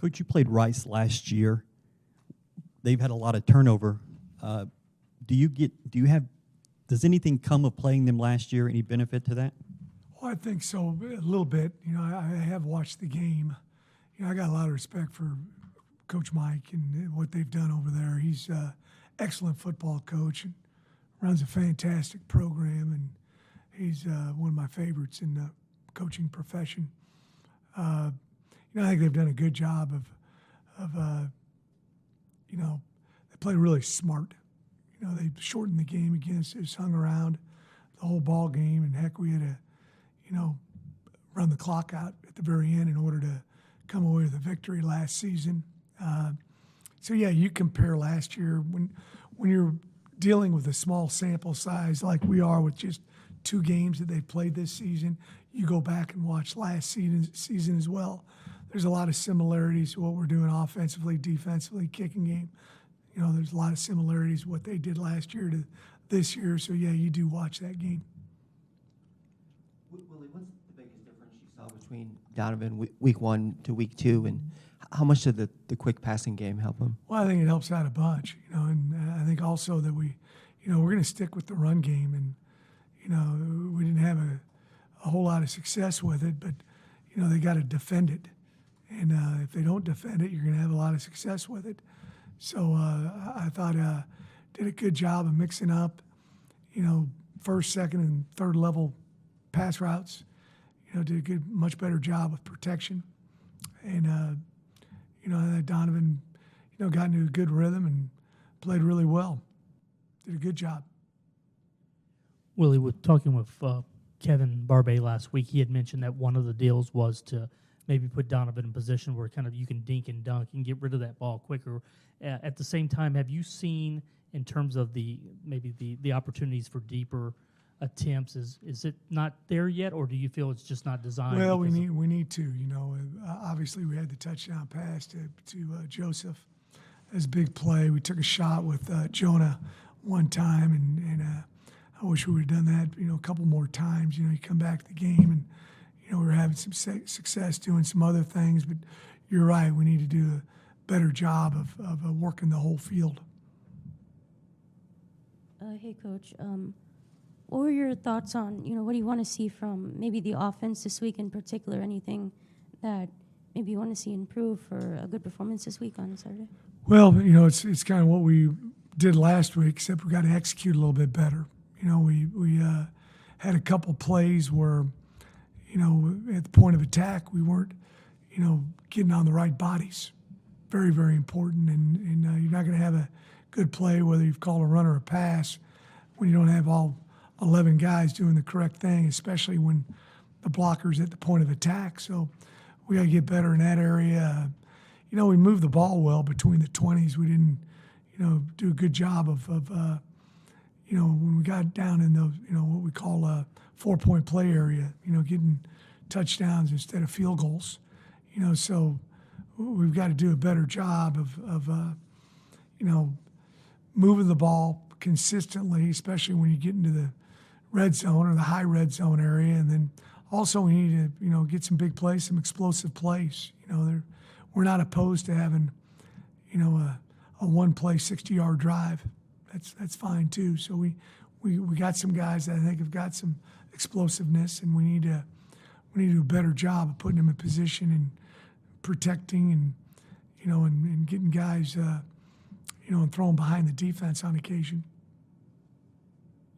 Coach, you played Rice last year. They've had a lot of turnover. Does anything come of playing them last year? Any benefit to that? Well, I think so, a little bit. I have watched the game. I got a lot of respect for Coach Mike and what they've done over there. He's an excellent football coach and runs a fantastic program, and he's one of my favorites in the coaching profession. I think they've done a good job of they play really smart. They shortened the game against us, hung around the whole ball game, and heck, we had to, run the clock out at the very end in order to come away with a victory last season. You compare last year when you're dealing with a small sample size like we are with just 2 games that they've played this season. You go back and watch last season as well. There's a lot of similarities to what we're doing offensively, defensively, kicking game. There's a lot of similarities what they did last year to this year. So, you do watch that game. Willie, what's the biggest difference you saw between Donovan week 1 to week 2, and how much did the quick passing game help him? Well, I think it helps out a bunch, and I think also that we're going to stick with the run game, and, we didn't have a whole lot of success with it, but, they got to defend it. And if they don't defend it, you're going to have a lot of success with it. So I thought did a good job of mixing up, first, second, and third level pass routes. Did a much better job with protection. And, Donovan, got into a good rhythm and played really well. Did a good job. Willie, with talking with Kevin Barbay last week, he had mentioned that one of the deals was to maybe put Donovan in position where kind of you can dink and dunk and get rid of that ball quicker. At the same time, have you seen in terms of the opportunities for deeper attempts, is it not there yet, or do you feel it's just not designed? Well, we need to. Obviously we had the touchdown pass to Joseph. That was a big play. We took a shot with Jonah one time, and I wish we would have done that, a couple more times. You come back to the game and. We were having some success doing some other things, but you're right. We need to do a better job of working the whole field. Hey, Coach. What were your thoughts on, what do you want to see from maybe the offense this week in particular? Anything that maybe you want to see improve for a good performance this week on Saturday? Well, it's kind of what we did last week, except we got to execute a little bit better. We had a couple plays where at the point of attack, we weren't, getting on the right bodies. Very, very important. And you're not going to have a good play, whether you've called a run or a pass, when you don't have all 11 guys doing the correct thing, especially when the blocker's at the point of attack. So we got to get better in that area. We moved the ball well between the 20s. We didn't, do a good job of when we got down in those, what we call a 4-point play area, getting touchdowns instead of field goals, so we've got to do a better job of moving the ball consistently, especially when you get into the red zone or the high red zone area. And then also we need to, get some big plays, some explosive plays. We're not opposed to having, a one-play 60-yard drive. That's fine too. So we got some guys that I think have got some explosiveness, and we need to do a better job of putting them in position and protecting and and getting guys and throwing behind the defense on occasion.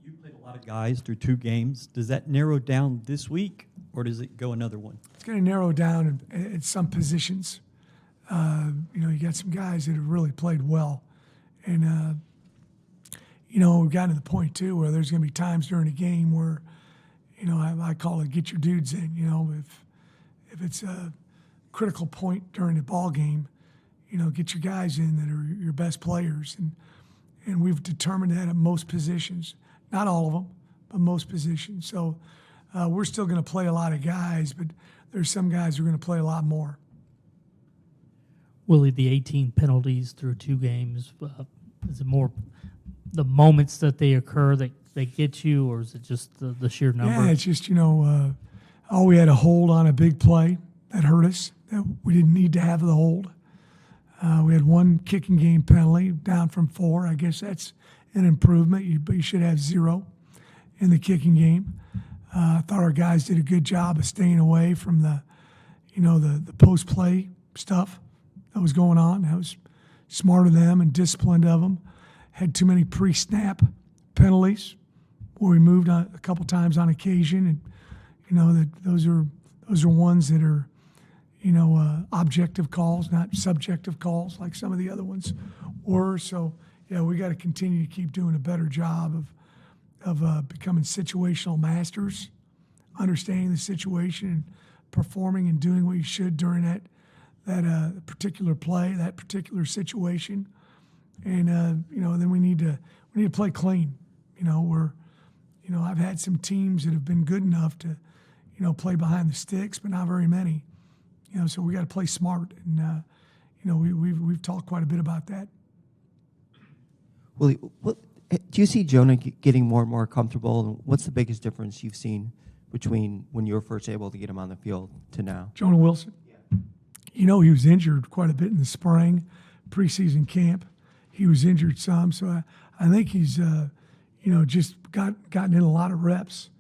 You played a lot of guys through 2 games. Does that narrow down this week, or does it go another one? It's going to narrow down at some positions. You got some guys that have really played well, and we've gotten to the point too where there's going to be times during a game where, I call it get your dudes in. If it's a critical point during the ball game, get your guys in that are your best players, and we've determined that at most positions, not all of them, but most positions. So we're still going to play a lot of guys, but there's some guys who are going to play a lot more. Willie, the 18 penalties through 2 games, is it more the moments that they occur that they get you, or is it just the sheer number? Yeah, it's just, we had a hold on a big play that hurt us, that we didn't need to have the hold. We had one kicking game penalty, down from 4. I guess that's an improvement. But you should have 0 in the kicking game. I thought our guys did a good job of staying away from the post play stuff that was going on. That was smart of them and disciplined of them. Had too many pre-snap penalties where we moved a couple times on occasion, and that those are ones that are objective calls, not subjective calls like some of the other ones were. So yeah, we got to continue to keep doing a better job of becoming situational masters, understanding the situation and performing and doing what you should during that particular play, that particular situation. And then we need to play clean. I've had some teams that have been good enough to play behind the sticks, but not very many. So we got to play smart, and we've talked quite a bit about that. Willie, do you see Jonah getting more and more comfortable? And what's the biggest difference you've seen between when you were first able to get him on the field to now? Jonah Wilson. He was injured quite a bit in the spring, preseason camp. He was injured some, so I think he's just gotten in a lot of reps.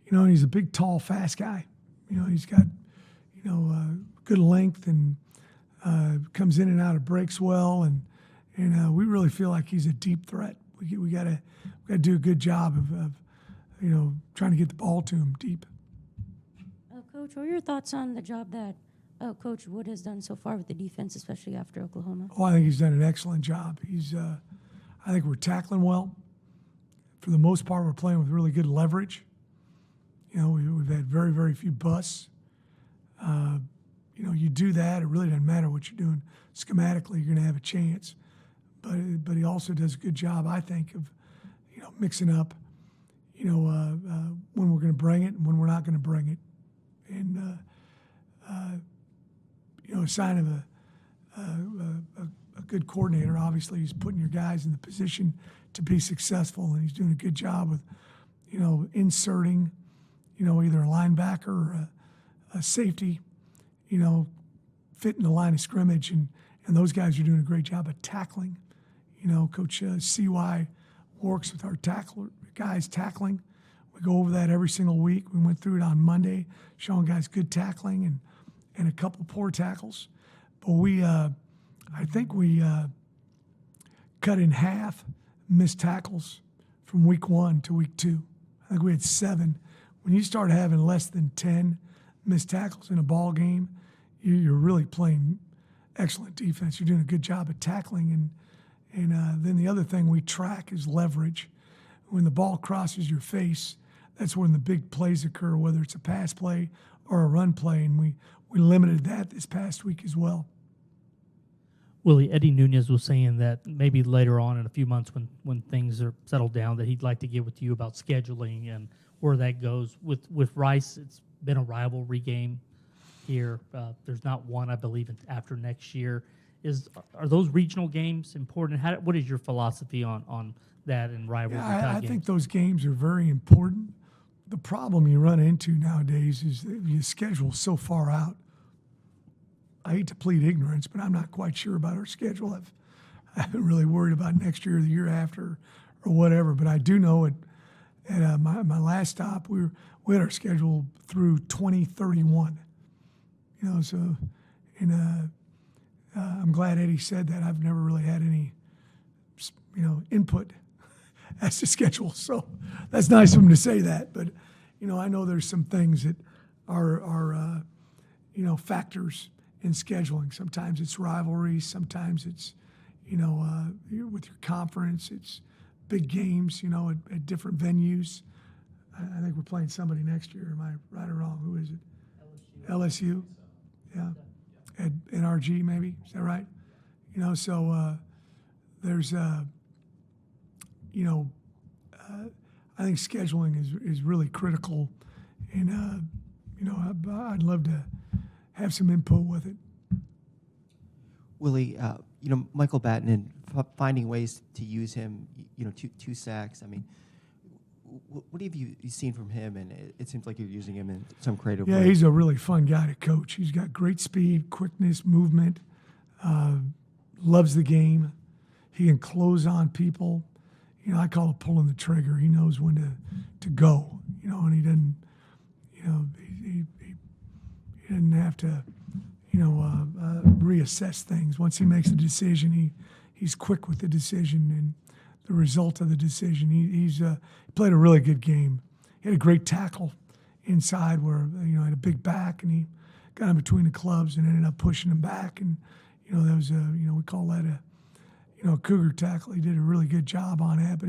And he's a big, tall, fast guy. He's got good length and comes in and out of breaks well, and we really feel like he's a deep threat. We got to do a good job of trying to get the ball to him deep. Coach, what are your thoughts on the job that Coach Wood has done so far with the defense, especially after Oklahoma? Oh, I think he's done an excellent job. I think we're tackling well. For the most part, we're playing with really good leverage. We've had very, very few busts. You do that, it really doesn't matter what you're doing. Schematically, you're going to have a chance. But he also does a good job, I think, of, mixing up, when we're going to bring it and when we're not going to bring it. And, a sign of a good coordinator, obviously, he's putting your guys in the position to be successful, and he's doing a good job with, inserting, either a linebacker or a safety, fitting the line of scrimmage, and those guys are doing a great job of tackling. Coach CY works with our guys tackling. We go over that every single week. We went through it on Monday, showing guys good tackling and a couple poor tackles. But I think we cut in half missed tackles from week 1 to week 2. I think we had 7. When you start having less than 10 missed tackles in a ball game, you're really playing excellent defense. You're doing a good job of tackling. And then the other thing we track is leverage. When the ball crosses your face, that's when the big plays occur, whether it's a pass play or a run play, and we limited that this past week as well. Willie, Eddie Nunez was saying that maybe later on in a few months when things are settled down that he'd like to get with you about scheduling and where that goes. With Rice, it's been a rivalry game here. There's not one, I believe, after next year. Are those regional games important? What is your philosophy on that and rivalry I games? think those games are very important. The problem you run into nowadays is that you schedule so far out. I hate to plead ignorance, but I'm not quite sure about our schedule. I haven't really worried about next year or the year after or whatever, but I do know at my last stop, we had our schedule through 2031. So I'm glad Eddie said that. I've never really had any, input as to schedule. So that's nice of him to say that. But, I know there's some things that are factors in scheduling. Sometimes it's rivalries. Sometimes it's, with your conference, it's big games, at different venues. I think we're playing somebody next year. Am I right or wrong? Who is it? LSU. Yeah. At NRG, maybe. Is that right? There's, I think scheduling is really critical. And, I'd love to have some input with it. Willie, Michael Batten, finding ways to use him, 2 sacks. I mean, what have you seen from him? And it seems like you're using him in some creative way. Yeah, he's a really fun guy to coach. He's got great speed, quickness, movement. loves the game. He can close on people. You know, I call it pulling the trigger. He knows when to go. You know, and he doesn't. You know, he doesn't have to. You know, reassess things. Once he makes a decision, he's quick with the decision and the result of the decision. He played a really good game. He had a great tackle inside where, you know, had a big back, and he got him between the clubs and ended up pushing him back. And, you know, that was we call that a Cougar tackle. He did a really good job on that, but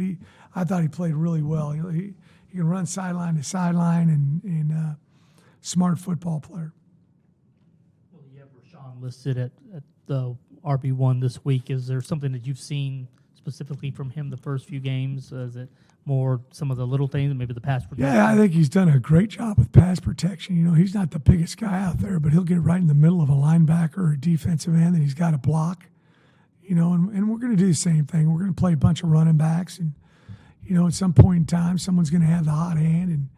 I thought he played really well. He can run sideline to sideline and smart football player. Well, you have Rashawn listed at the RB1 this week. Is there something that you've seen specifically from him the first few games? Is it more some of the little things, maybe the pass protection? Yeah, I think he's done a great job with pass protection. You know, he's not the biggest guy out there, but he'll get right in the middle of a linebacker or a defensive end that he's got to block. You know, and we're going to do the same thing. We're going to play a bunch of running backs, and, you know, at some point in time, someone's going to have the hot hand, and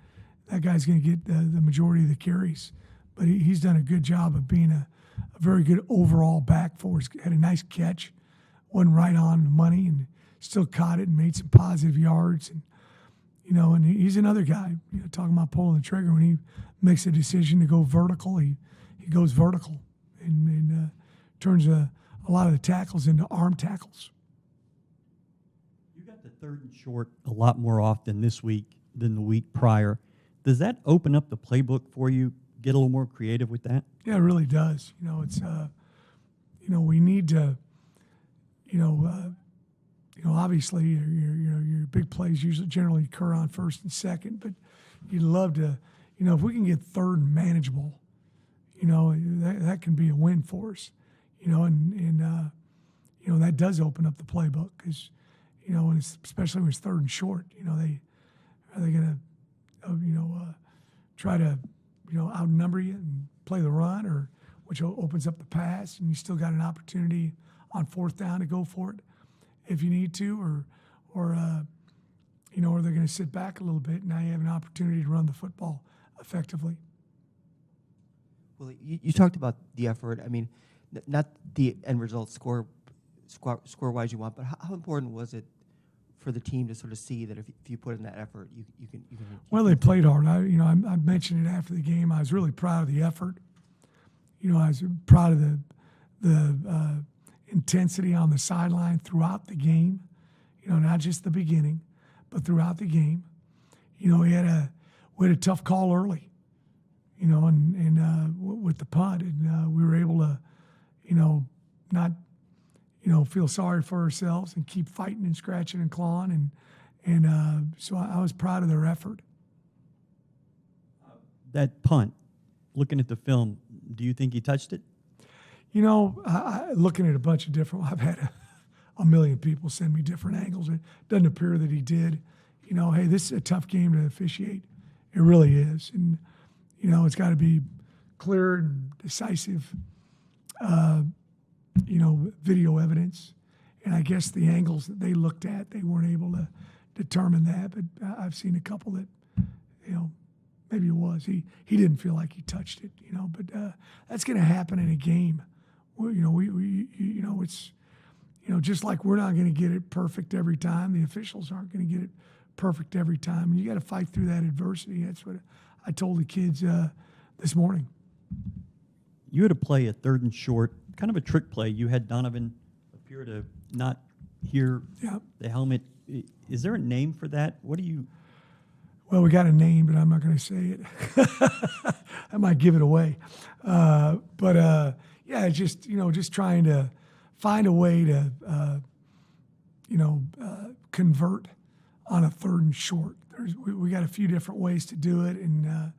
that guy's going to get the majority of the carries. But he's done a good job of being a very good overall back for us. Had a nice catch, wasn't right on the money, and still caught it and made some positive yards. And, you know, and he's another guy, you know, talking about pulling the trigger. When he makes a decision to go vertical, he goes vertical and turns a lot of the tackles into arm tackles. You got the third and short a lot more often this week than the week prior. Does that open up the playbook for you? Get a little more creative with that? Yeah, it really does. You know, it's you know, we need to, you know, obviously your big plays usually generally occur on first and second, but you'd love to, you know, if we can get third and manageable, you know, that can be a win for us. You know, and you know, that does open up the playbook because, you know, especially when it's third and short, you know, are they going to, try to, you know, outnumber you and play the run, or which opens up the pass, and you still got an opportunity on fourth down to go for it if you need to, or you know, or they're going to sit back a little bit, and now you have an opportunity to run the football effectively. Well, you talked about the effort. I mean, not the end result score-wise you want, but how important was it for the team to sort of see that if you put in that effort, you can. Well, they played hard. I mentioned it after the game. I was really proud of the effort. You know, I was proud of the intensity on the sideline throughout the game. You know, not just the beginning, but throughout the game. You know, we had a tough call early. You know, and with the punt, and we were able to, you know, not, you know, feel sorry for ourselves and keep fighting and scratching and clawing, and so I was proud of their effort. That punt, looking at the film, do you think he touched it? You know, looking at a bunch of different, I've had a million people send me different angles. It doesn't appear that he did. You know, hey, this is a tough game to officiate. It really is, and you know, it's got to be clear and decisive. You know, video evidence, and I guess the angles that they looked at, they weren't able to determine that. But I've seen a couple that, you know, maybe it was he didn't feel like he touched it. You know, but that's going to happen in a game. Where, you know, we you know, it's, you know, just like we're not going to get it perfect every time. The officials aren't going to get it perfect every time, and you got to fight through that adversity. That's what I told the kids this morning. You had to play a third and short, kind of a trick play. You had Donovan appear to not hear the helmet. Is there a name for that? What do you? Well, we got a name, but I'm not going to say it. I might give it away. But just, you know, just trying to find a way to, convert on a third and short. We got a few different ways to do it, and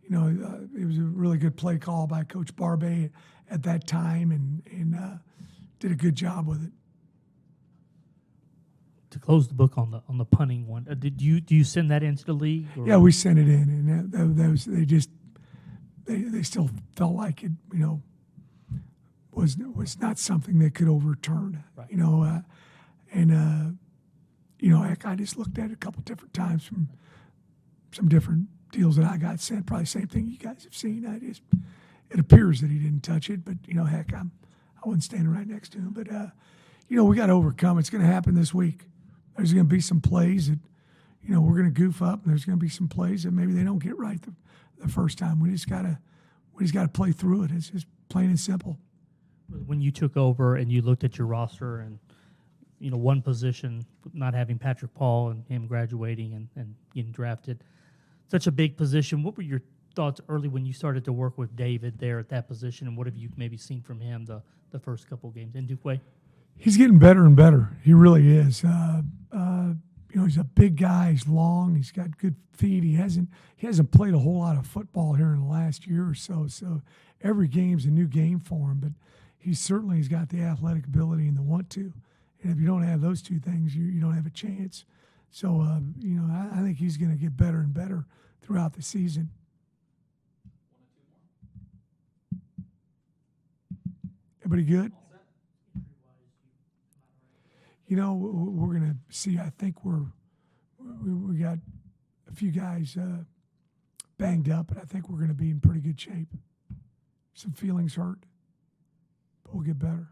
it was a really good play call by Coach Barbay at that time, and did a good job with it. To close the book on the punting one, do you send that into the league? Or? Yeah, we sent it in, and that was they still felt like it, you know, was not something they could overturn, right. You know, heck, I just looked at it a couple different times from some different deals that I got sent. Probably the same thing you guys have seen. It appears that he didn't touch it, but you know, heck, I'm I wasn't standing right next to him. But, we got to overcome. It's going to happen this week. There's going to be some plays that, we're going to goof up, and there's going to be some plays that maybe they don't get right the first time. We just got to play through it. It's just plain and simple. When you took over and you looked at your roster and, one position, not having Patrick Paul and him graduating and getting drafted, such a big position, what were your thoughts early when you started to work with David there at that position, and what have you maybe seen from him the first couple of games? And Duque? He's getting better and better. He really is. He's a big guy. He's long. He's got good feet. He hasn't played a whole lot of football here in the last year or so. So every game's a new game for him. But he's got the athletic ability and the want to. And if you don't have those two things, you don't have a chance. So I think he's going to get better and better throughout the season. Everybody good? We're going to see. I think we got a few guys banged up, but I think we're going to be in pretty good shape. Some feelings hurt, but we'll get better.